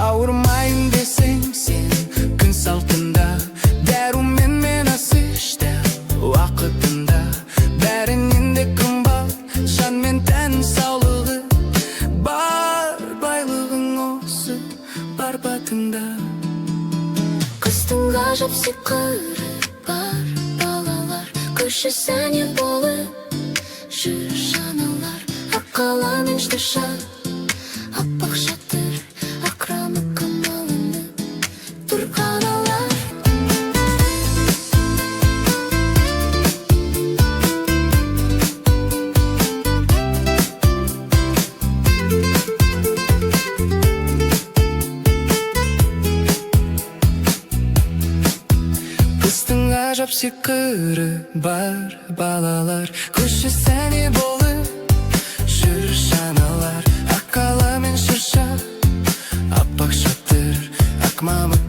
Ауырмайын десең сен күн салтында, дәрумен мен асышта уақытында. Бәрінен де қымбат жан мен тән саулығы бар, байлығың осы бар батында. Қыстың ғажап сиқыры бар, балалар көші сәне болып жүр шаналар. Ақ қала мен штыша, аппақ шатыр, ақ рамы қамалынып тұрған алар. Қыстың ғажап сиқыры бар, балалар көші сәне болып жүр шаналар. Ақ қала мен шырша, аппақ шатыр, ақ мамық